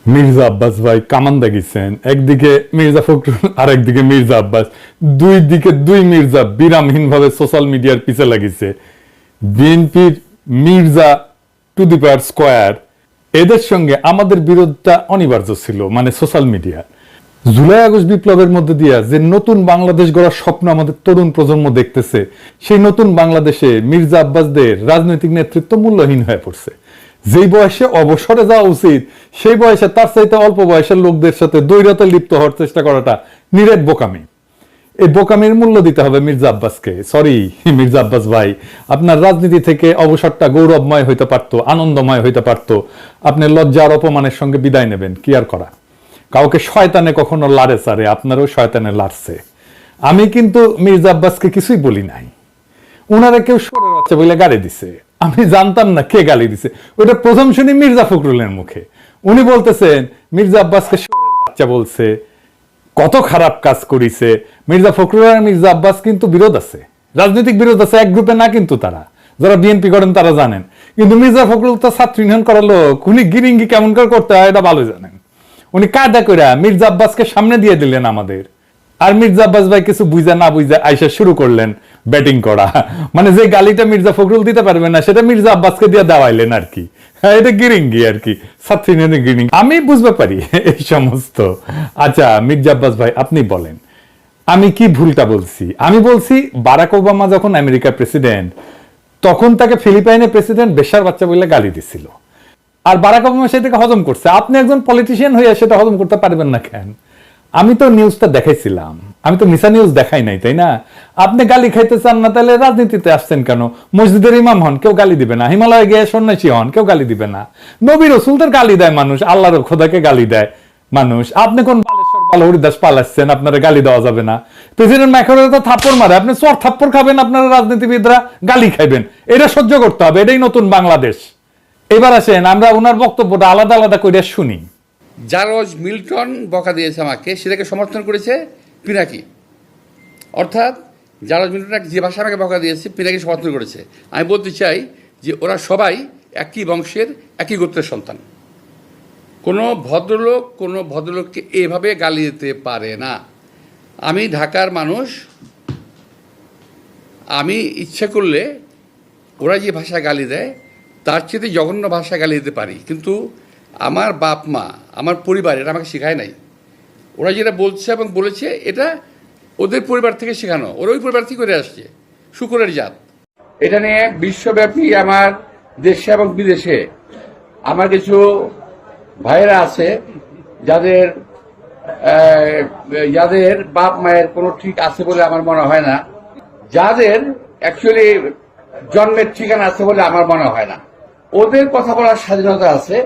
মির্জা আব্বাস ভাই কামান দাগিয়েছেন, একদিকে মির্জা ফখরুল আর একদিকে মির্জা আব্বাস, দুই দিকে দুই মির্জা বিরামহীন ভাবে সোশ্যাল মিডিয়ার পিছে লাগিছে। বিএনপির Mirza to the power square, এদের সঙ্গে আমাদের বিরোধটা অনিবার্য ছিল, মানে সোশ্যাল মিডিয়া। জুলাই আগস্ট বিপ্লবের মধ্যে দিয়া যে নতুন বাংলাদেশ গড়ার স্বপ্ন আমাদের তরুণ প্রজন্ম দেখতেছে, সেই নতুন বাংলাদেশে মির্জা আব্বাসদের রাজনৈতিক নেতৃত্ব মূল্যহীন হয়ে পড়ছে। যেই বয়সে অবসরে যাওয়া উচিত, সেই বয়সে তার চাইতে অল্প বয়সের লোকদের সাথে দ্বৈরতে লিপ্ত হওয়ার চেষ্টা করাটা নিরেট বোকামি। এই বোকামির মূল্য দিতে হবে মির্জা আব্বাসকে। সরি মির্জা আব্বাস ভাই, আপনার রাজনীতি থেকে অবসরটা গৌরবময় হইতে পারতো, আনন্দময় হইতে পারতো। আপনি লজ্জা আর অপমানের সঙ্গে বিদায় নেবেন, কি আর করা। কাউকে শয়তানে কখনো লাড়ে চারে, আপনারও শয়তানে লাড়ছে। আমি কিন্তু মির্জা আব্বাসকে কিছুই বলি নাই। উনারা কেউ সরে বাচ্চা বলে গালি দিছে, আমি জানতাম না কে গালি দিছে। ওটা প্রথম শুনি মির্জা ফখরুলের মুখে। উনি বলতেছেন মির্জা আব্বাসকে সরের বাচ্চা বলছে, কত খারাপ কাজ করিছে। মির্জা ফখরুল আর মির্জা আব্বাস কিন্তু বিরোধ আছে, রাজনৈতিক বিরোধ আছে, এক গ্রুপে না কিন্তু তারা। যারা বিএনপি করেন তারা জানেন। কিন্তু মির্জা ফখরুল তো ছাত্র ইউনিয়ন করালো, উনি গিরিঙ্গি কেমন করে করতে হয় এটা ভালো জানেন। উনি কায়দা করে মির্জা আব্বাসকে সামনে দিয়ে দিলেন আমাদের। আর মির্জা আব্বাস ভাই কিছু বুঝা না বুঝা আইসা শুরু করলেন ব্যাটিং করা। মানে যে গালিটা মির্জা ফখরুল দিতে পারবে না, সেটা মির্জা আব্বাসকে দিয়ে দেওয়াইলেন আর কি। হ্যাঁ, এটা গিরিঙ্গি আর কি, ছাত্রী গিরিঙ্গি, আমি বুঝতে পারি এই সমস্ত। আচ্ছা মির্জা আব্বাস ভাই, আপনি বলেন আমি কি ভুলটা বলছি? আমি বলছি বারাক ওবামা যখন আমেরিকার প্রেসিডেন্ট, তখন তাকে ফিলিপাইনের প্রেসিডেন্ট বেশার বাচ্চা বলে গালি দিছিল। আর বারাক ওবামা সেটাকে হজম করছে। আপনি একজন পলিটিশিয়ান হয়ে সেটা হজম করতে পারবেন না কেন? আমি তো নিউজটা দেখাইছিলাম, আমি তো মিশা নিউজ দেখাই নাই, তাই না? আপনি গালি খাইতে চান না, তাহলে রাজনীতিতে আসছেন কেন? মসজিদের ইমাম হন, কেউ গালি দিবে না। হিমালয়ে গিয়ে সন্ন্যাসী হন, কেউ গালি দিবে না। নবী রাসূলদের গালি দেয় মানুষ, আল্লাহর খোদাকে গালি দেয় মানুষ। আপনি কোন বালেশ্বর বাল হরিদাস পালাচ্ছেন, আপনারা গালি দেওয়া যাবে না? প্রেসিডেন্ট ম্যাকরন তো থাপ্পড় মারে, আপনি চর থাপ্পড় খাবেন, আপনারা রাজনীতিবিদরা গালি খাইবেন। এটা সহ্য করতে হবে, এটাই নতুন বাংলাদেশ। এবার আসেন আমরা ওনার বক্তব্যটা আলাদা আলাদা করে শুনি। জর্জ মিল্টন বকা দিয়েছে আমাকে, সেটাকে সমর্থন করেছে পিনাকি। অর্থাৎ জর্জ মিল্টন যে ভাষা আমাকে বকা দিয়েছে, পিনাকি সমর্থন করেছে। আমি বলতে চাই যে ওরা সবাই একই বংশের, একই গোত্রের সন্তান। কোনো ভদ্রলোককে এভাবে গালি দিতে পারে না। আমি ঢাকার মানুষ, আমি ইচ্ছে করলে ওরা যে ভাষায় গালি দেয় তার চেয়ে জঘন্য ভাষায় গালি দিতে পারি। কিন্তু আমার বাপ মা, আমার পরিবার এটা আমাকে শেখায় নাই। ওরা যেটা বলছে এবং বলেছে, এটা ওদের পরিবার থেকে শেখানো, ওরা ওই পরিবার থেকে করে আসছে, শুকরের জাত। এটা নিয়ে বিশ্বব্যাপী আমার দেশে এবং বিদেশে আমার কিছু ভাইয়েরা আছে যাদের বাপ মায়ের কোনো ঠিক আছে বলে আমার মনে হয় না, যাদের অ্যাকচুয়ালি জন্মের ঠিকানা আছে বলে আমার মনে হয় না। ওদের কথা বলার স্বাধীনতা আছে,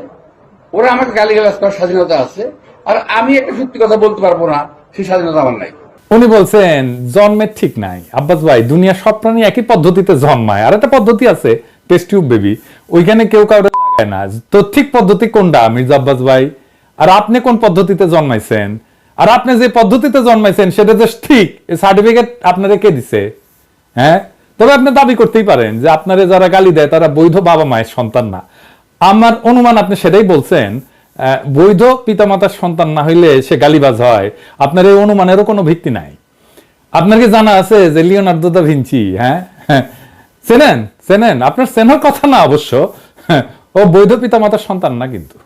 ওরা আমাকে গালিগালাজ করার স্বাধীনতা আছে, আর আমি একটা সত্যি কথা বলতে পারবো না, সেই স্বাধীনতা আমার নাই। উনি বলছেন জন্মের ঠিক নাই। আব্বাস ভাই, দুনিয়া সব প্রাণী একই পদ্ধতিতে জন্মায়। আর একটা পদ্ধতি আছে টেস্ট টিউব বেবি, ওইখানে কেউ কাউকে লাগায় না। তো ঠিক পদ্ধতি কোনটা মির্জা আব্বাস ভাই? আর আপনি কোন পদ্ধতিতে জন্মাইছেন? আর আপনি যে পদ্ধতিতে জন্মাইছেন সেটা যে ঠিক, সার্টিফিকেট আপনারা কে দিছে? হ্যাঁ, তবে আপনি দাবি করতেই পারেন যে আপনারা যারা গালি দেয় তারা বৈধ বাবা মায়ের সন্তান না। আমার অনুমান আপনি সেটাই বলছেন, বৈধ পিতামাতার সন্তান না হইলে সে গালিবাজ হয়। আপনার এই অনুমানেরও কোনো ভিত্তি নাই। আপনার কি জানা আছে যে লিওনার্দো দা ভিঞ্চি, হ্যাঁ চেনেন? আপনার চেনার কথা না অবশ্য, ও বৈধ পিতামাতার সন্তান না কিন্তু।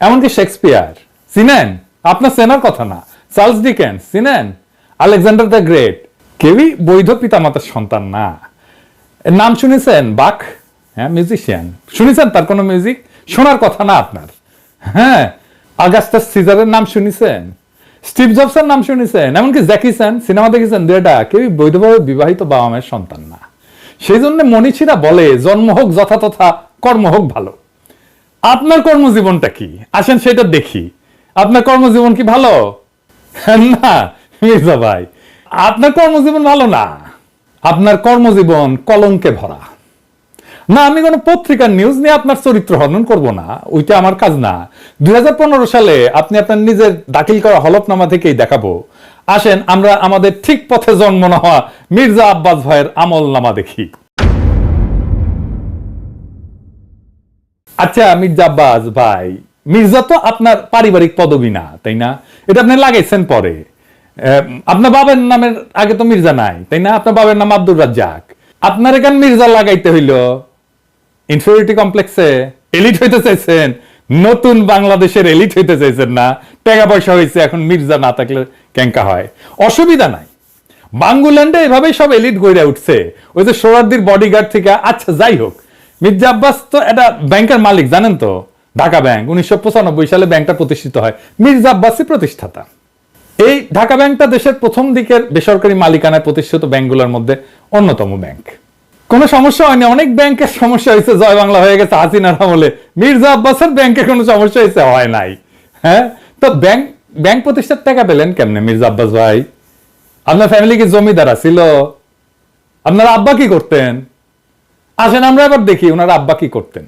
এমনকি শেক্সপিয়ার চিনেন? আপনার চেনার কথা না। চার্লস ডিকেন্স চিনেন? আলেকজান্ডার দ্য গ্রেট, কেউই বৈধ পিতামাতার সন্তান না। নাম শুনেছেন বাক? হ্যাঁ, মিউজিশিয়ান শুনেছেন? তার কোনো মিউজিক শোনার কথা না আপনার। হ্যাঁ, আগাস্টাস সিজারের নাম শুনেছেন? স্টিভ জবসের নাম শুনেছেন? এমনকি জ্যাকি চ্যান সিনেমা দেখেছেন? দুইটা কেউই বৈধভাবে বিবাহিত বাবা মায়ের সন্তান না। সেই জন্য মনীষীরা বলে জন্ম হোক যথাতথা, কর্ম হোক ভালো। আপনার কর্মজীবনটা কি আসেন সেটা দেখি। আপনার কর্মজীবন কি ভালো? না মির্জা ভাই, আপনার কর্মজীবন ভালো না। আপনার কর্মজীবন কলঙ্কে ভরা। না, আমি কোনো পত্রিকার নিউজ নিয়ে আপনার চরিত্র হনন করব না, ওইটা আমার কাজ না। 2015 সালে আপনি আপনার নিজের দাখিল করা হলফনামা থেকেই দেখাবো। আসেন আমরা আমাদের ঠিক পথে জন্ম না হওয়া মির্জা আব্বাস ভাইয়ের আমল নামা দেখি। আচ্ছা মির্জা আব্বাস ভাই, মির্জা তো আপনার পারিবারিক পদবী না, তাই না? এটা আপনি লাগাইছেন পরে। আপনার বাবার নামের আগে তো মির্জা নাই, তাই না? আপনার বাবার নাম আব্দুর রাজ্জাক। আপনার এখানে মির্জা লাগাইতে হইল ইনফিরিয়রিটি কমপ্লেক্সে। এলিট হইতে চাইছেন, নতুন বাংলাদেশের এলিট হইতে চাইছেন না? টাকা পয়সা হয়েছে, এখন মির্জা না থাকলে ক্যাঙ্কা হয়, অসুবিধা নাই। বাঙ্গুল্যান্ডে এভাবেই সব এলিট গড়ে উঠছে, ওই যে সোহরাওয়ার্দীর বডিগার্ড থেকে। আচ্ছা যাই হোক, মির্জা আব্বাস তো এটা ব্যাংকের মালিক, জানেন তো? ঢাকা ব্যাংক 1995 সালে ব্যাংকটা প্রতিষ্ঠিত হয়, মির্জা আব্বাসই প্রতিষ্ঠাতা। এই ঢাকা ব্যাংকটা দেশের প্রথম দিকের বেসরকারি মালিকানায় প্রতিষ্ঠিত ব্যাংকগুলোর মধ্যে অন্যতম ব্যাংক। কোনো সমস্যা হয়নি, অনেক ব্যাংকের সমস্যা হয়েছে, জয় বাংলা হয়ে গেছে হাসিনার আমলে। মির্জা আব্বাসের ব্যাংকে কোনো সমস্যা হয়েছে? হয় নাই। হ্যাঁ, তো ব্যাংক প্রতিষ্ঠার টাকা পেলেন কেমনে মির্জা আব্বাস ভাই? আপনার ফ্যামিলি কি জমিদার ছিল? আপনার আব্বা কি করতেন? আসেন আমরা এবার দেখি ওনার আব্বা কি করতেন।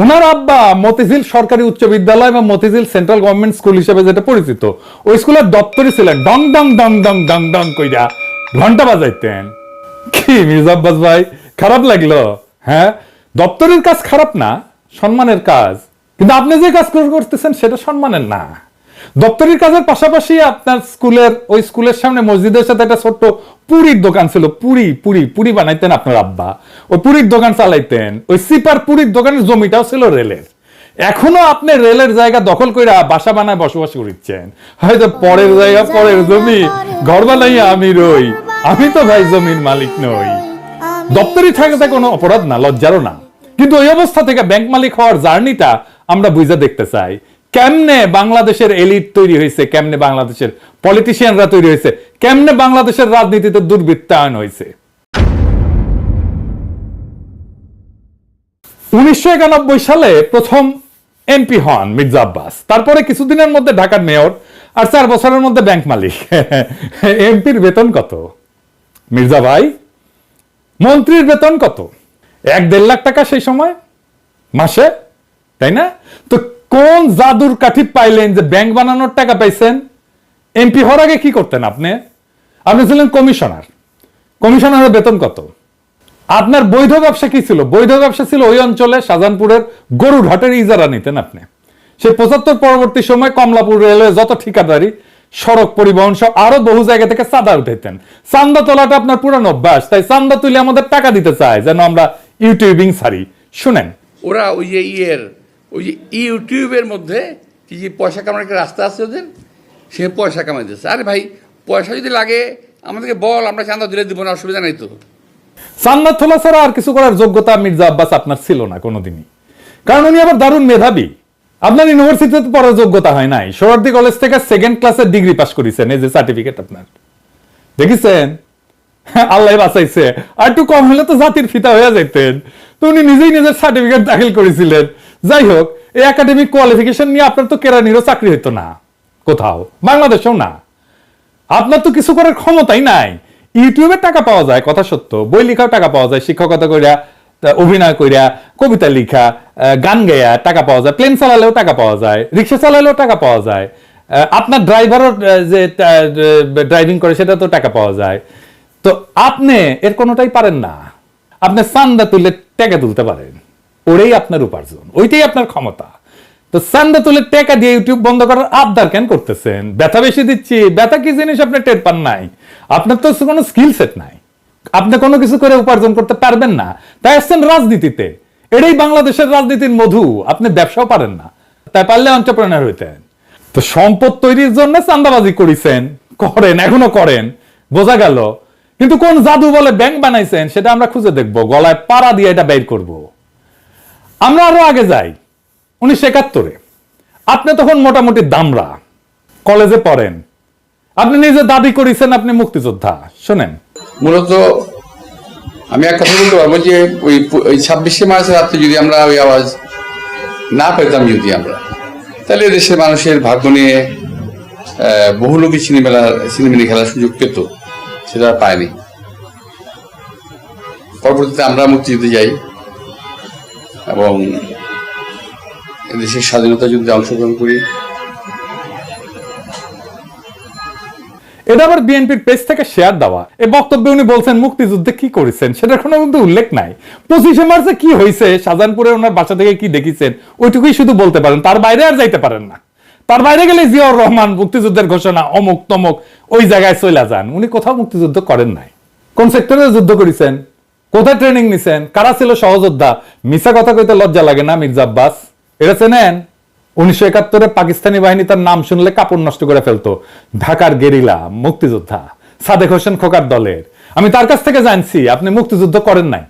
উনার আব্বা মতিঝিল সরকারি উচ্চ বিদ্যালয় এবং মতিঝিল সেন্ট্রাল গভর্নমেন্ট স্কুল হিসেবে যেটা পরিচিত, ওই স্কুলের দপ্তরই ছিলেন। ডং ডং ডং ডং ডং ডং কইরা ঘন্টা বাজাইতেন। কি মির্জা আব্বাস ভাই, খারাপ লাগলো? হ্যাঁ, দপ্তরের কাজ খারাপ না, সম্মানের কাজ। কিন্তু আপনি যে কাজ করতেছেন সেটা সম্মানের না। দপ্তরের কাজের পাশাপাশি আপনার ওই স্কুলের সামনে মসজিদের সাথে একটা ছোট্ট পুরীর দোকান ছিল। পুরি বানাইতেন আপনার আব্বা, ওই পুরীর দোকান চালাইতেন। ওই সিপার পুরীর দোকানের জমিটাও ছিল রেলের। এখনো আপনি রেলের জায়গা দখল করে বাসা বানায় বসবাস করছেন। হয়তো পরের জায়গা, পরের জমি, ঘর বানাইয়া আমি রই, আমি তো ভাই জমির মালিক নই। দপ্তরি থাকাতে কোনো অপরাধ না, লজ্জারও না। কিন্তু ওই অবস্থা থেকে ব্যাংক মালিক হওয়ার জার্নিটা আমরা বুঝে দেখতে চাই। কেমনে বাংলাদেশের এলিট তৈরি হয়েছে, কেমনে বাংলাদেশের পলিটিশিয়ানরা তৈরি হয়েছে, কেমনে বাংলাদেশের রাজনীতিতে দুর্বৃত্তায়ন হয়েছে। 1991 সালে প্রথম এমপি হন মির্জা আব্বাস। তারপরে কিছুদিনের মধ্যে ঢাকার মেয়র, আর 4 বছরের মধ্যে ব্যাংক মালিক। এমপির বেতন কত মির্জা ভাই? মন্ত্রীর বেতন কত? 1-1.5 লাখ টাকা সেই সময় মাসে, তাই না? তো কোন জাদুর কাঠি পাইলেন যে ব্যাংক বানানোর টাকা পাইছেন? এমপি হওয়ার আগে কি করতেন আপনি? আপনি ছিলেন কমিশনার। কমিশনারের বেতন কত? আপনার বৈধ ব্যবসা কি ছিল? বৈধ ব্যবসা ছিল ওই অঞ্চলে শাহজাহানপুরের গরুর হাটের ইজারা নিতেন আপনি। সেই 75 পরবর্তী সময় কমলাপুর রেলওয়ে যত ঠিকাদারি, সড়ক পরিবহন সহ আরো বহু জায়গা থেকে চাঁদা উঠাইতেন। চান্দা তোলাটা আপনার পুরানো অভ্যাস, তাই চান্দা তুলে আমাদের টাকা দিতে চায় যেন আমরা ইউটিউবিং ছাড়ি। শুনেন, ওরা ওই যে ইউটিউবের মধ্যে কি যে পয়সা কামানোর একটা রাস্তা আছে ওদের, সে পয়সা কামাইতেছে। আরে ভাই, পয়সা যদি লাগে আমাদেরকে বল, আমরা চাঁদা দিলে দিব না, অসুবিধা নাই তো। চান্দা তোলা ছাড়া আর কিছু করার যোগ্যতা মির্জা আব্বাস আপনার ছিল না কোনোদিনই, কারণ উনি আবার দারুণ মেধাবী। আপনার ইউনিভার্সিটিতে পড়ার যোগ্যতা হয় নাই, সোহরাওয়ার্দী কলেজ থেকে 2nd ক্লাসের ডিগ্রি পাস করেছেন, এই যে সার্টিফিকেট আপনার দেখেছেন। আল্লাহ বাঁচাইছে, আর একটু কম হলে তো জাতির ফিতা হয়ে যেতেন। তো উনি নিজেই নিজের সার্টিফিকেট দাখিল করেছিলেন। যাই হোক, এই একাডেমিক কোয়ালিফিকেশন নিয়ে আপনার তো কেরানিরও চাকরি হতো না কোথাও, বাংলাদেশেও না। আপনার তো কিছু করার ক্ষমতাই নাই। ইউটিউবে টাকা পাওয়া যায়, কথা সত্য, বই লেখাও টাকা পাওয়া যায়, শিক্ষকতা কইরা, অভিনয় কইরা, কবিতা লিখা, গান গাইয়া টাকা পাওয়া যায়, প্লেন চালালেও টাকা পাওয়া যায়, রিক্সা চালালেও টাকা পাওয়া যায়, আপনার ড্রাইভারও যে ড্রাইভিং করে সেটা তো টাকা পাওয়া যায়। তো আপনি এর কোনোটাই পারেন না। আপনি চান্দা তুলে টাকা তুলতে পারেন, ওটাই আপনার উপার্জন, ওইটাই আপনার ক্ষমতা। তো চান্দা তুলে টাকা দিয়ে ইউটিউব বন্ধ করার আবদার কেন করতেছেন? ব্যথা বেশি দিচ্ছি, ব্যথা কি জিনিস আপনি টের পান নাই? আপনার তো কোনো স্কিল সেট নাই, আপনি কোনো কিছু করে উপার্জন করতে পারবেন না, তাই আসছেন রাজনীতিতে। এটাই বাংলাদেশের রাজনীতির মধু। আপনি ব্যবসাও পারেন না, তাই পারলে এন্টারপ্রেনার হইতেন। তো সম্পদ তৈরির জন্য চান্দাবাজি করেছেন, করেন, এখনো করেন, বোঝা গেল। কিন্তু কোন জাদু বলে ব্যাংক বানাইছেন সেটা আমরা খুঁজে দেখবো, গলায় পাড়া দিয়ে এটা বের করব। আমরা আরো আগে যাই, 1971-এ আপনি তখন মোটামুটি দামরা, কলেজে পড়েন, আপনি নিজে দাবি করেছেন আপনি মুক্তিযোদ্ধা। শোনেন, মূলত আমি এক কথা বলতে পারবো যে ওই 26শে মার্চের রাত্রে যদি আমরা ওই আওয়াজ না পেতাম, যদি আমরা, তাহলে দেশের মানুষের ভাগ্য নিয়ে বহু লোকই সিনেমিনি খেলার সুযোগ পেত, সেটা পায়নি। পরবর্তীতে আমরা মুক্তিযুদ্ধে যাই এবং দেশের স্বাধীনতা যুদ্ধে অংশগ্রহণ করি। এটা আবার বিএনপির পেজ থেকে শেয়ার দেওয়া। এই বক্তব্যে উনি বলছেন মুক্তিযুদ্ধে কি করেছেন সেটার কোনো কিন্তু উল্লেখ নাই। 25শে মার্চে কি হয়েছে, শাহজাহানপুরে ওনার বাসা থেকে কি দেখেছেন, ওইটুকুই শুধু বলতে পারেন, তার বাইরে আর যাইতে পারেন না। তার বাইরে গেলে জিয়াউর রহমান মুক্তিযুদ্ধের ঘোষণা অমুক তমুক ওই জায়গায় চলে যান। উনি কোথাও মুক্তিযুদ্ধ করেন নাই। কোন সেক্টরে যুদ্ধ করেছেন, কোথায় ট্রেনিং নিছেন, কারা ছিল সহযোদ্ধা, মিছা কথা কইতে লজ্জা লাগে না মির্জা আব্বাস? এটা চেনেন? 1971-এ পাকিস্তানি বাহিনী তার নাম শুনলে কাপড় নষ্ট করে ফেলতো। ঢাকার গেরিলা মুক্তিযোদ্ধা সাদেক হোসেন খোকার দলের। আমি তার কাছ থেকে জানছি আপনি মুক্তিযুদ্ধ করেন নাই।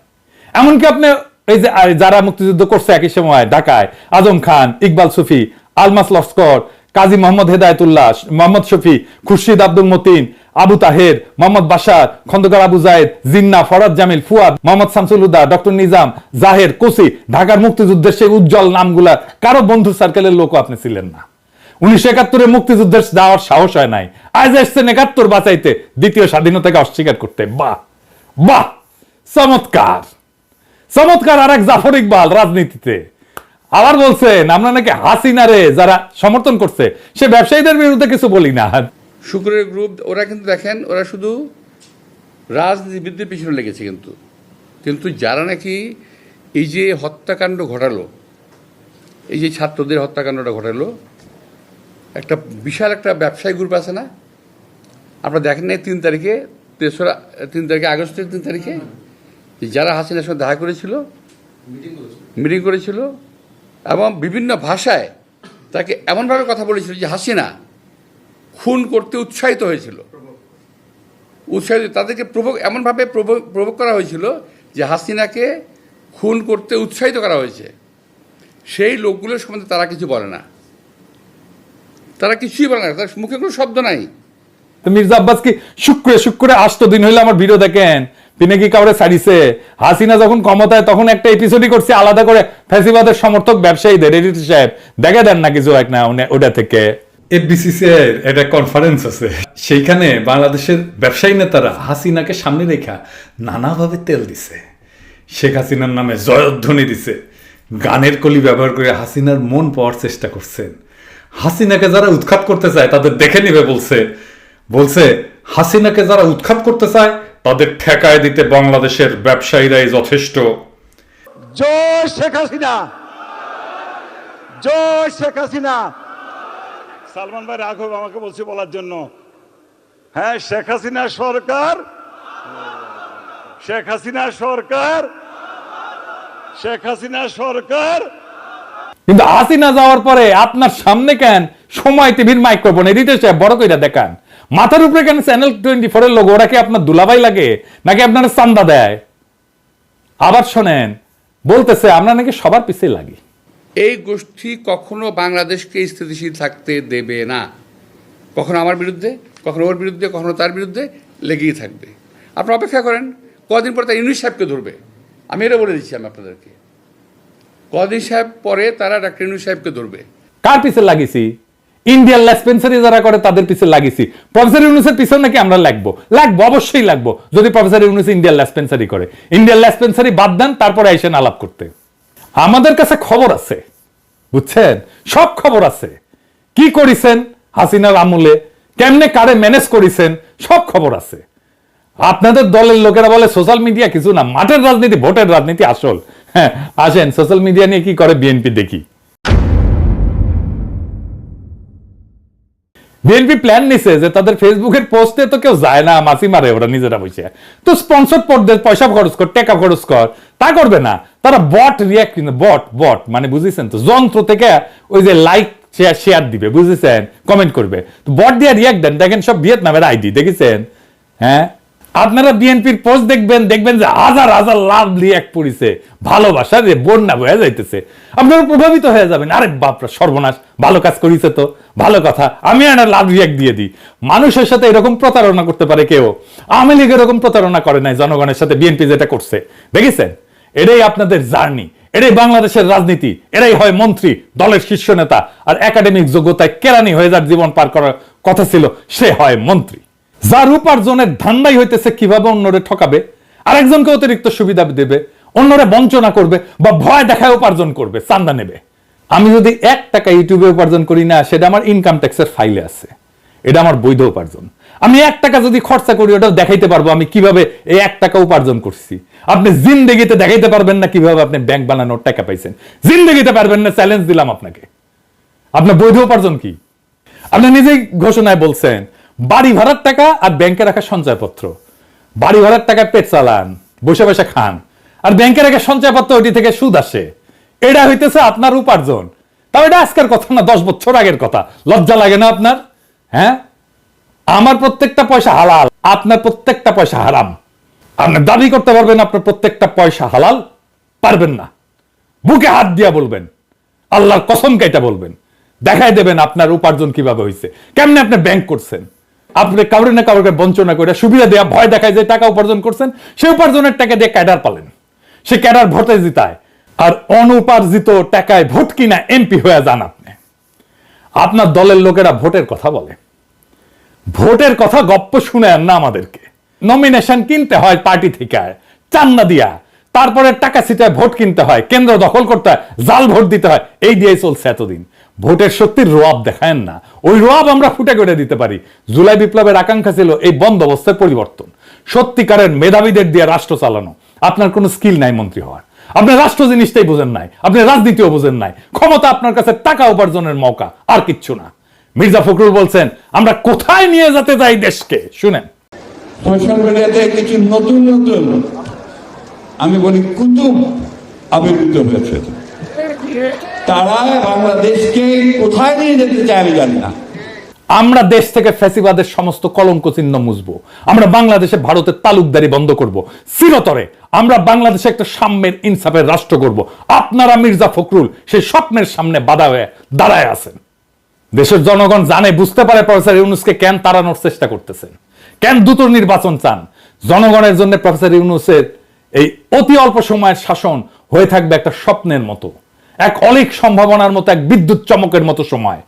এমনকি আপনি এই যে যারা মুক্তিযুদ্ধ করছে একই সময় ঢাকায়, আজম খান, ইকবাল সুফি, আলমাস লস্কর, কাজী মোহাম্মদ হেদায়েতুল্লাহ, মোহাম্মদ শফি, খুরশিদ আব্দুল মতিন, আবু তাহের, মোহাম্মদ বাশার, খন্দকার আবু জায়েদ, জিন্না, ফরাদ জামিল, ফুয়াদ, মোহাম্মদ শামসুল হুদা, ডক্টর নিজাম, জাহের, কোসি, ঢাকার মুক্তিযুদ্ধের সেই উজ্জ্বল নামগুলা কারো বন্ধু সার্কেলের লোকও আপনি ছিলেন না। 1971-এ মুক্তিযুদ্ধের যাওয়ার সাহস হয় নাই, আজ এসছেন 71 বাঁচাইতে, দ্বিতীয় স্বাধীনতাকে অস্বীকার করতে। বাহ বাহ, চমৎকার চমৎকার। আর এক জাফর ইকবাল রাজনীতিতে আবার বলছেন আমরা নাকি হাসিনারে যারা সমর্থন করছে সে ব্যবসায়ীদের বিরুদ্ধে কিছু বলি না। শুক্রের গ্রুপ ওরা কিন্তু দেখেন, ওরা শুধু রাজনীতিবিদদের পিছনে লেগেছে, কিন্তু যারা নাকি এই যে হত্যাকাণ্ড ঘটালো, এই যে ছাত্রদের হত্যাকাণ্ডটা ঘটালো, একটা বিশাল একটা ব্যবসায়ী গ্রুপ আছে না, আপনারা দেখেন নাই 3 তারিখে, 3 তারিখে আগস্টের 3 তারিখে যারা হাসিনার সঙ্গে দেখা করেছিল, মিটিং করেছিল এবং বিভিন্ন ভাষায় তাকে এমনভাবে কথা বলেছিল যে হাসিনা খুন করতে উৎসাহিত হয়েছিল, তাদেরকে এমনভাবে প্রভোগ করা হয়েছিল যে হাসিনাকে খুন করতে উৎসাহিত করা হয়েছে। সেই লোকগুলোর সম্বন্ধে তারা কিছু বলে না, তারা কিছুই বলে না, তার মুখে কোনো শব্দ নাই। মির্জা আব্বাস কি শুক্রে 8 দিন হইলে আমার ভিডিও দেখেন, তিনি কি কাউরে ছাড়িছে? হাসিনা যখন ক্ষমতায় তখন একটা এপিসোডই করছে আলাদা করে ফ্যাসিবাদের সমর্থক ব্যবসায়ীদের, এডিটর সাহেব দেখে দেন না কিছু এক না ওটা থেকে। এফবিসিসি এর একটা কনফারেন্স আছে, সেইখানে বাংলাদেশের ব্যবসায়ী নেতারা হাসিনাকে সামনে রেখা নানাভাবে তেল দিছে, শেখ হাসিনার নামে জয়ধ্বনি দিছে, গানের কলি ব্যবহার করে হাসিনার মন পাওয়ার চেষ্টা করছেন। হাসিনাকে যারা উৎখাত করতে চায় তাদের দেখে নিবে বলছে হাসিনাকে যারা উৎখাত করতে চায় তাদের ঠেকায় দিতে বাংলাদেশের ব্যবসায়ীরাই যথেষ্ট। জয় শেখ হাসিনা, জয় শেখ হাসিনা। সালমান ভাই রাঘব আমাকে বলছে বলার জন্য, হ্যাঁ শেখ হাসিনা সরকার, শেখ হাসিনা সরকার, শেখ হাসিনা সরকার। কিন্তু হাসিনা যাওয়ার পরে আপনার সামনে কেন সময় টিভির মাইক্রোফোন এডিটর সাহেব বড় কইরা দেখান, মাথার উপরে কেন চ্যানেল 24 এর লোগো? ওরা কি আপনার দুলাভাই লাগে নাকি আপনারা চান্দা দেয়? আবার শোনেন বলতেছে আমরা নাকি সবার পিছিয়ে লাগি। এই গোষ্ঠী কখনো বাংলাদেশকে স্থিতিশীল থাকতে দেবে না, কখনো আমার বিরুদ্ধে, কখনো ওর বিরুদ্ধে, কখনো তার বিরুদ্ধে লেগেই থাকবে। আপনারা অপেক্ষা করেন, কদিন পরে তারা ইউনূস সাহেবকে ধরবে। আমি এটা বলে দিচ্ছি আমি আপনাদেরকে, কদিন সাহেব পরে তারা ডাক্তার ইউনূস সাহেবকে ধরবে। কার পিছে লাগিয়েছি? ইন্ডিয়ান লেসপেন্সারি যারা করে তাদের পিছে লাগিয়েছি। প্রফেসর ইউনূসের পিছনে নাকি আমরা লাগবো? অবশ্যই লাগবো যদি প্রফেসর ইউনূস ইন্ডিয়ান লেসপেন্সারি করে। ইন্ডিয়ান লেসপেন্সারি বাদ দেন, তারপরে আইসেন আলাপ করতে। আমাদের কাছে খবর আছে, বুঝছেন, সব খবর আছে। কি করেছেন হাসিনার আমলে, কেমনে কারে ম্যানেজ করেছেন, সব খবর আছে। আপনাদের দলের লোকেরা বলে সোশ্যাল মিডিয়া কিছু না, মাঠের রাজনীতি, ভোটের রাজনীতি আসল। হ্যাঁ আসেন সোশ্যাল মিডিয়া নিয়ে কি করে বিএনপি দেখি। বিএনপি প্ল্যান নিছে যে তাদের ফেসবুকের পোস্টে তো কেউ যায় না, মাসি মারে ওরা নিজেরা বসে, তো স্পন্সর পড়তে পয়সা খরচ কর, টাকা খরচ কর, তা করবে না তারা। বট রিয়াক্ট, বট মানে বুঝেছেন তো, যন্ত্র থেকে ওই যে লাইক শেয়ার দিবে, বুঝেছেন, কমেন্ট করবে, তো বট দিয়ে রিয়াক্ট দেন। দেখেন সব ভিয়েতনামের আইডি, দেখেছেন? হ্যাঁ আপনারা বিএনপির পোস্ট দেখবেন যে হাজার হাজার লাভ রিয়াক্ট পড়িছে, ভালোবাসা রে বন্যা বয়ে যাইতেছে, আপনারা প্রভাবিত হয়ে যাবেন। আরে বাপরা সর্বনাশ, ভালো কাজ করিছে তো, ভালো কথা, আমি একটা লাভ রিয়াক্ট দিয়ে দিই। মানুষের সাথে এরকম প্রতারণা করতে পারে কেউ? আওয়ামী লীগ এরকম প্রতারণা করে নাই জনগণের সাথে, বিএনপি যেটা করছে দেখেছেন। এটাই আপনাদের জার্নি, এটাই বাংলাদেশের রাজনীতি। এরাই হয় মন্ত্রী, দলের শীর্ষ নেতা, আর একাডেমিক যোগ্যতায় কেরানি হয়ে যার জীবন পার করার কথা ছিল সে হয় মন্ত্রী, যার উপার্জনের ধান্দাই হইতেছে কিভাবে অন্যরে ঠকাবে, আরেকজনকে অতিরিক্ত সুবিধা দেবে, অন্যরে বঞ্চনা করবে বা ভয় দেখায় উপার্জন করবে, চান্দা নেবে। আমি যদি 1 টাকা ইউটিউবে উপার্জন করি না, সেটা আমার ইনকাম ট্যাক্সের ফাইলে আছে, এটা আমার বৈধ উপার্জন। আমি 1 টাকা যদি খরচা করি ওটা দেখাইতে পারবো আমি কিভাবে এই 1 টাকা উপার্জন করছি। আপনি জিন্দেগিতে দেখাইতে পারবেন না কিভাবে আপনি ব্যাংক বানানোর টাকা পাইছেন, জিন্দেগিতে পারবেন না, চ্যালেঞ্জ দিলাম আপনাকে। আপনার বৈধ উপার্জন কি? আপনি নিজেই ঘোষণায় বলছেন বাড়ি ভাড়ার টাকা আর ব্যাংকে রাখা সঞ্চয়পত্র, বাড়ি ভাড়ার টাকা পেট চালান, বসে বসে খান, আর ব্যাংকে রাখা সঞ্চয়পত্র ওইটি থেকে সুদ আসে, এটা হইতেছে আপনার উপার্জন। তাও এটা আজকের কথা না, 10 বছর আগের কথা। লজ্জা লাগে না আপনার? হ্যাঁ, আমার প্রত্যেকটা পয়সা হালাল, আপনার প্রত্যেকটা পয়সা হারাম। আপনি দাবি করতে পারবেন আপনার প্রত্যেকটা পয়সা হালাল? পারবেন না। বুকে হাত দিয়া বলবেন, আল্লাহর কসম কাইটা বলবেন, দেখাই দেবেন আপনার উপার্জন কিভাবে হয়েছে, কেমনে আপনি ব্যাংক করছেন। আপনি কাউরে না কাউকে বঞ্চনা করে সুবিধা দেয়া ভয় দেখায় যে টাকা উপার্জন করছেন, সে উপার্জনের টাকা দিয়ে ক্যাডার পালেন, সে ক্যাডার ভোটে জিতায়, আর অনুপার্জিত টাকায় ভোট কিনা এমপি হয়ে যান আপনি। আপনার দলের লোকেরা ভোটের কথা বলে, ভোটের কথা গপ্প শুনে না আমাদেরকে। নমিনেশন কিনতে হয় পার্টি থেকে চান্দা দিয়া, তারপরে টাকা ছিটায় ভোট কিনতে হয়, কেন্দ্র দখল করতে হয়, জাল ভোট দিতে হয়, এই দিয়ে চলছে এতদিন। ভোটের সত্যি রোয়াব দেখায় না, ওই রোয়াব আমরা ফুটে করে দিতে পারি। জুলাই বিপ্লবের আকাঙ্ক্ষা ছিল এই বন্দোবস্তের পরিবর্তন, সত্যিকারের মেধাবীদের দিয়ে রাষ্ট্র চালানো। আপনার কোনো স্কিল নাই মন্ত্রী হওয়ার, আপনি রাষ্ট্র জিনিসটাই বোঝেন নাই, আপনি রাজনীতিও বোঝেন নাই। ক্ষমতা আপনার কাছে টাকা উপার্জনের মৌকা, আর কিচ্ছু না। মির্জা ফখরুল বলছেন আমরা কোথায় নিয়ে যেতে চাই দেশকে, শুনেন। সোশ্যাল মিডিয়াতে কিছু নতুন নতুন আমি বলি কুতুব আবির্ভূত হয়েছে, তারা বাংলাদেশকে কোথায় নিয়ে যেতে চায় আমি জানি না। আমরা দেশ থেকে ফ্যাসিবাদের সমস্ত কলঙ্ক চিহ্ন মুছবো, আমরা বাংলাদেশে ভারতের তালুকদারি বন্ধ করব চিরতরে, আমরা বাংলাদেশে একটা সাম্যের ইনসাফের রাষ্ট্র করব। আপনারা মির্জা ফখরুল সেই স্বপ্নের সামনে বাধা হয়ে দাঁড়ায় আছেন। দেশের জনগণ জানে, বুঝতে পারে প্রফেসর ইউনূসকে কেন তাড়ানোর চেষ্টা করতেছেন, কেন দ্রুত নির্বাচন চান। জনগণের জন্য প্রফেসর ইউনূসের এই অতি অল্প সময়ের শাসন হয়ে থাকবে একটা স্বপ্নের মতো, এক অলিক সম্ভাবনার মতো, এক বিদ্যুৎ চমকের মতো সময়।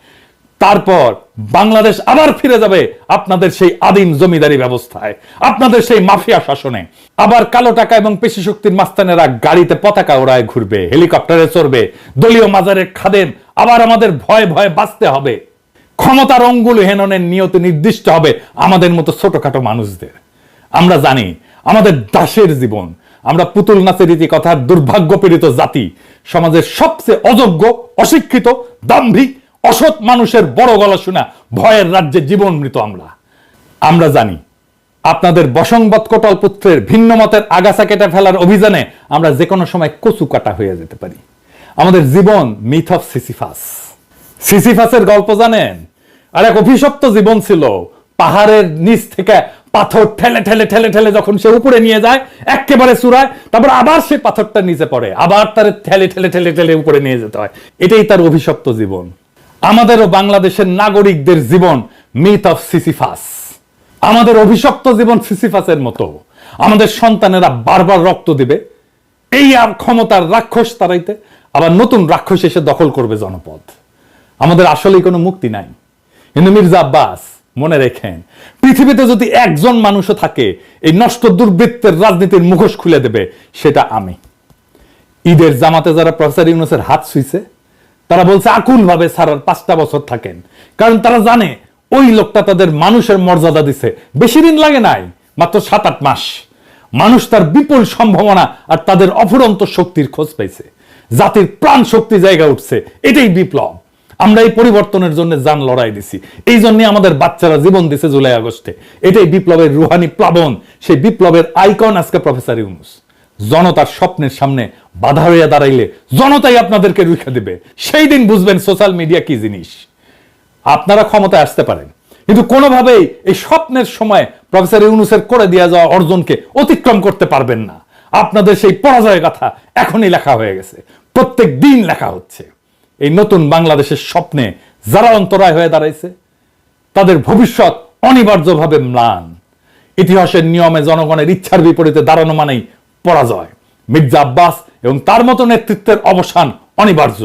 তারপর বাংলাদেশ আবার ফিরে যাবে আপনাদের সেই আদিম জমিদারি ব্যবস্থায়, আপনাদের সেই মাফিয়া শাসনে। আবার কালো টাকা এবং পেশি শক্তির মাস্তানেরা গাড়িতে পতাকা ওড়ায় ঘুরবে, হেলিকপ্টারে চড়বে, দলীয় মাজারের খাদেম আবার আমাদের ভয়ে ভয়ে বাঁচতে হবে। ক্ষমতার অঙ্গুল হেননের নিয়ত নির্দিষ্ট হবে আমাদের মতো ছোটখাটো মানুষদের। আমরা জানি আমাদের দাসের জীবন, আমরা পুতুল নাচের রীতি কথার দুর্ভাগ্যপীড়িত জাতি, সমাজের সবচেয়ে অযোগ্য, অশিক্ষিত, দাম্ভিক, অসৎ মানুষের বড় গলা শোনা ভয়ের রাজ্যে জীবন মৃত আমরা জানি আপনাদের বসংবৎ কোটাল পুত্রের ভিন্ন মতের আগাছা কেটে ফেলার অভিযানে আমরা যে কোনো সময় কচু কাটা হয়ে যেতে পারি। আমাদের জীবন মিথ অফ সিসিফাস। সিসিফাসের গল্প জানেন? আর এক অভিশপ্ত জীবন ছিল, পাহাড়ের নিচ থেকে পাথর ঠেলে ঠেলে ঠেলে ঠেলে যখন সে উপরে নিয়ে যায় একেবারে চূড়ায়, তারপর আবার সে পাথরটা নিচে পড়ে, আবার তার ঠেলে ঠেলে ঠেলে ঠেলে উপরে নিয়ে যেতে হয়। এটাই তার অভিশপ্ত জীবন। আমাদেরও বাংলাদেশের নাগরিকদের জীবন মিথ অফ সিসিফাস। আমাদের অভিশপ্ত জীবন সিসিফাসের মতো। আমাদের সন্তানেরা বারবার রক্ত দিবে এই আর ক্ষমতার রাক্ষস তাড়াইতে, আবার নতুন রাক্ষস এসে দখল করবে জনপদ। আমাদের আসলেই কোনো মুক্তি নাই। কিন্তু মির্জা আব্বাস মনে রেখেন, পৃথিবীতে যদি একজন মানুষও থাকে এই নষ্ট দুর্বৃত্তের রাজনীতির মুখোশ খুলে দেবে, সেটা আমি। ঈদের জামাতে যারা প্রফেসর ইউনূসের হাত ছুঁইছে তারা বলছে আকুল ভাবে ছাড়ার 5টা বছর থাকেন, কারণ তারা জানে ওই লোকটা তাদের মানুষের মর্যাদা দিছে। বেশি দিন লাগে নাই, মাত্র 7-8 মাস। মানুষ তার বিপুল সম্ভাবনা আর তাদের অফুরন্ত শক্তির খোঁজ পাইছে, জাতির প্রাণ শক্তি জায়গা উঠছে। এটাই বিপ্লব। আমরা এই পরিবর্তনের জন্য জান লড়াই দিছি, এই জন্য আমাদের বাচ্চারা জীবন দিছে জুলাই আগস্টে। এটাই বিপ্লবের রুহানি প্লাবন, সেই বিপ্লবের আইকন আজকে প্রফেসর ইউনূস। জনতার স্বপ্নের সামনে বাধা হয়ে দাঁড়াইলে জনতাই আপনাদেরকে রুখে দেবে। সেই দিন বুঝবেন সোশ্যাল মিডিয়া কি জিনিস। আপনারা ক্ষমতায় আসতে পারেন, কিন্তু কোনোভাবেই এই স্বপ্নের সময় প্রফেসর ইউনূসের করে দেওয়া যাওয়া অর্জনকে অতিক্রম করতে পারবেন না। আপনাদের সেই পরাজয়ের কথা এখনই লেখা হয়ে গেছে, প্রত্যেক দিন লেখা হচ্ছে। এই নতুন বাংলাদেশের স্বপ্নে যারা অন্তরায় হয়ে দাঁড়াইছে তাদের ভবিষ্যৎ অনিবার্যভাবে ম্লান। ইতিহাসের নিয়মে জনগণের ইচ্ছার বিপরীতে দাঁড়ানো মানেই পরাজয়। মির্জা আব্বাস এবং তার মতো নেতৃত্বের অবসান অনিবার্য।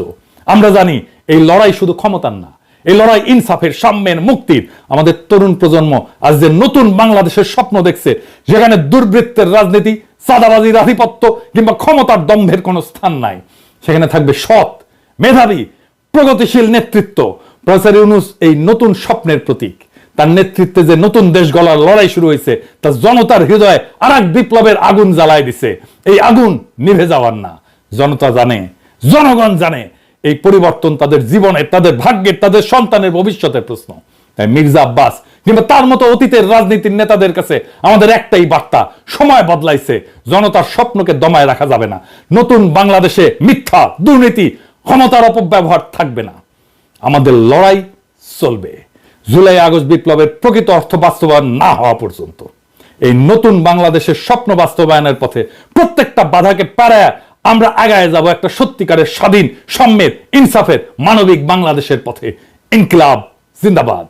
আমরা জানি এই লড়াই শুধু ক্ষমতার না, এই লড়াই ইনসাফের, সাম্যের, মুক্তির। আমাদের তরুণ প্রজন্ম আজ যে নতুন বাংলাদেশের স্বপ্ন দেখছে, যেখানে দুর্বৃত্তের রাজনীতি, চাঁদাবাজির আধিপত্য কিংবা ক্ষমতার দম্ভের কোনো স্থান নাই, সেখানে থাকবে সৎ, মেধাবী, প্রগতিশীল নেতৃত্ব। প্রফেসর ইউনূস এই নতুন স্বপ্নের প্রতীক। তার নেতৃত্বে যে নতুন দেশ গড়ার লড়াই শুরু হয়েছে, তা জনতার হৃদয়ে আর এক বিপ্লবের আগুন জ্বালায় দিছে। এই আগুন নিভে যাওয়ার না। জনতা জানে, জনগণ জানে এই পরিবর্তন তাদের জীবনের, তাদের ভাগ্যের, তাদের সন্তানের ভবিষ্যতের প্রশ্ন। তাই মির্জা আব্বাস কিংবা তার মতো অতীতের রাজনীতির নেতাদের কাছে আমাদের একটাই বার্তা, সময় বদলাইছে, জনতার স্বপ্নকে দমায় রাখা যাবে না। নতুন বাংলাদেশে মিথ্যা, দুর্নীতি, ক্ষমতার অপব্যবহার থাকবে না। আমাদের লড়াই চলবে জুলাই আগস্ট বিপ্লবের প্রকৃত অর্থ বাস্তবায়ন না হওয়া পর্যন্ত। এই নতুন বাংলাদেশের স্বপ্ন বাস্তবায়নের পথে প্রত্যেকটা বাধাকে পাড়ায় আমরা আগায় যাব একটা সত্যিকারের স্বাধীন, সম্যের, ইনসাফের, মানবিক বাংলাদেশের পথে। ইনকিলাব জিন্দাবাদ।